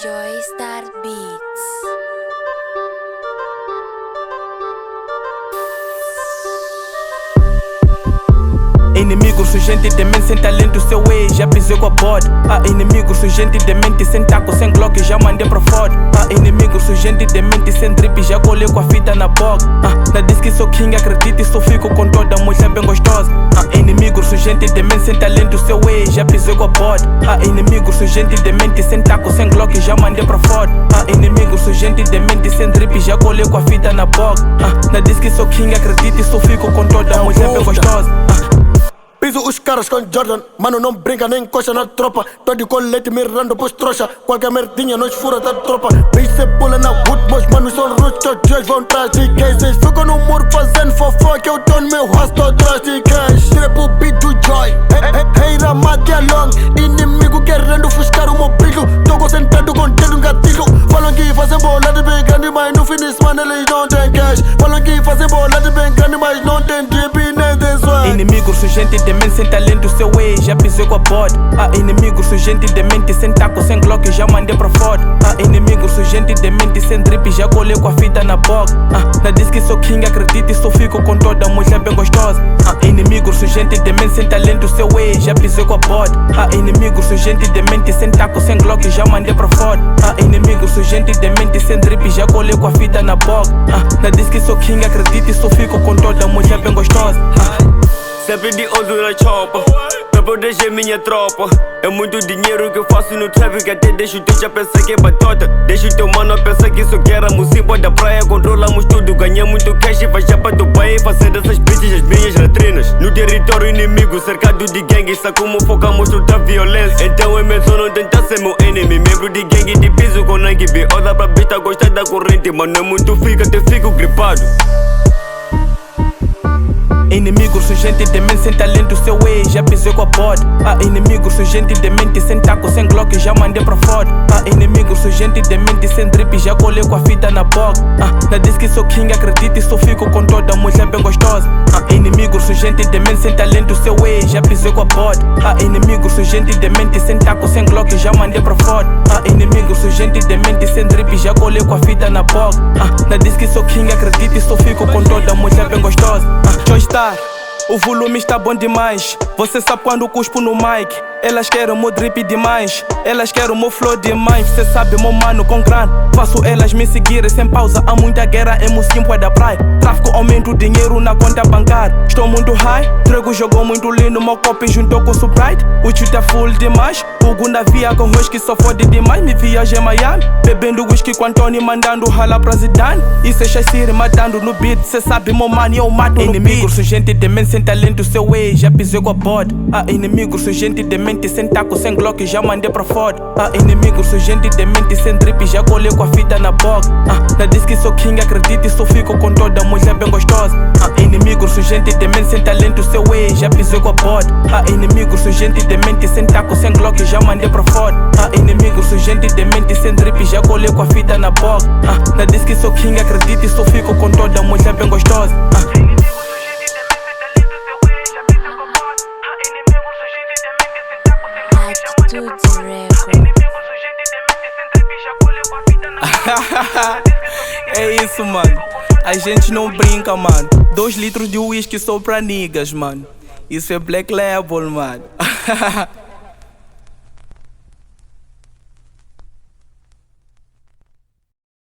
Joystar Beats. Inimigo, sou gente demente, sem talento, seu ex, já pisei com a bode. Inimigo, sou gente demente, sem taco, sem glock, já mandei pra fora. Inimigo, sou gente demente, sem drip, já colei com a fita na boca. Na diz que sou king, acredito e só fico com toda mulher bem gostosa. Inimigo, sou gente demente, sem talento, seu ex, já pisei com a bode. Inimigo, sou gente demente, sem taco, sem glock, já mandei pra fora. Inimigo, sou gente demente, sem drip, já colei com a fita na boca. Na diz que sou king, acredito e só fico com toda mulher bem gostosa. Piso os caras com Jordan, mano não brinca nem encosta na tropa. Tô de colete mirando pros trouxa, qualquer merdinha nós fura da tropa. Bicho cê pula na hood, meus manos são rustos, dias vão trás de cases. Ficam no muro fazendo fofoca, eu tô no meu rosto atrás de cash. Trepo beat do Joy, hey Ramate along. Inimigo querendo ofuscar o meu brilho, tô concentrado com dedo no gatilho. Falam que fazem bolada bem grande, mas no fim de semana eles não tem cash. Falam que fazem bolada bem grande, mas não tem drip nem tem swag. Inimigo, sou gente demente, sem talento, seu ex, já pisei com a bode. Inimigo, sou gente demente, sem taco, sem glock, já mandei pra fora. Inimigo, sou gente demente, sem drip, já colei com a fita na boca. Na diz que sou king, acredito e só fico com toda mulher bem gostosa. Inimigo, sou gente demente, sem talento, seu ex, já pisei com a bode. Inimigo, sou gente demente, sem taco, sem glock, já mandei pra fora. Inimigo, sou gente demente, sem drip, já colei com a fita na boca. Na diz que sou king, acredito e só fico com toda mulher bem gostosa. Sempre de olho na chopa, pra proteger minha tropa. É muito dinheiro que eu faço no trap, que até deixo teu já pensar que é batota. Deixa o teu mano a pensar que isso que éramos cima da praia. Controlamos tudo, ganhamos muito cash e vai já pra teu pai. Fazer dessas bitches as minhas latrinas. No território inimigo, cercado de gangues, sabe como focamos toda a violência. Então é mesmo não tentar ser meu enemy. Membro de gangue de piso com Nike B. Olha pra besta, gostar da corrente, mano é muito fica, até fico gripado. Inimigo, sou gente demente, sem talento, seu ex, já pisei com a bode. Inimigo, sou gente demente, sem taco, sem glock, já mandei pra fora. Inimigo, sou gente demente, sem drip, já colei com a fita na boca. Na diz que sou king, acredito e só fico com toda mulher bem gostosa. Inimigo, sou gente demente, sem talento, seu ex, já pisei com a bode. Inimigo, sou gente demente, sem taco, sem glock, já mandei pra fora. Inimigo, sou gente demente, sem drip, já colei com a fita na boca. Na diz que sou king, acredito e só fico com toda mulher bem gostosa. Joystar, o volume está bom demais. Você sabe quando cuspo no mic. Elas querem meu drip demais, elas querem meu flow demais. Cê sabe meu mano com grana, faço elas me seguirem sem pausa. Há muita guerra em Mocinho da praia. Tráfico, aumento o dinheiro na conta bancária. Estou muito high, Trego jogou muito lindo. Meu copo juntou com o Sprite. O chute é full demais. Hugo na via com whisky só fode demais. Me viaja em Miami, bebendo whisky com Antônio, mandando rala pra Zidane. E cê Siri matando no beat. Cê sabe meu mano, eu mato no beat. Inimigo, sou gente demente, sem talento, seu ex, já pisei com a bode. Inimigo, sou gente demente, sem taco, sem glock, já mandei pra fora. Inimigo, sou gente demente, sem drip, já colei com a fita na boca. Na diz que sou king, acredito e só fico com toda mulher bem gostosa. Inimigo, sou gente demente, sem talento, seu ex, já pisei com a bode. Inimigo, sou gente demente, sem taco, sem glock, já mandei pra fora. Inimigo, sou gente demente, sem drip, já colei com a fita na boca. Na diz que sou king, acredito e só fico com toda mulher bem gostosa. É isso, mano. A gente não brinca, mano. 2 litros de whisky só pra niggas, mano. Isso é Black Label, mano.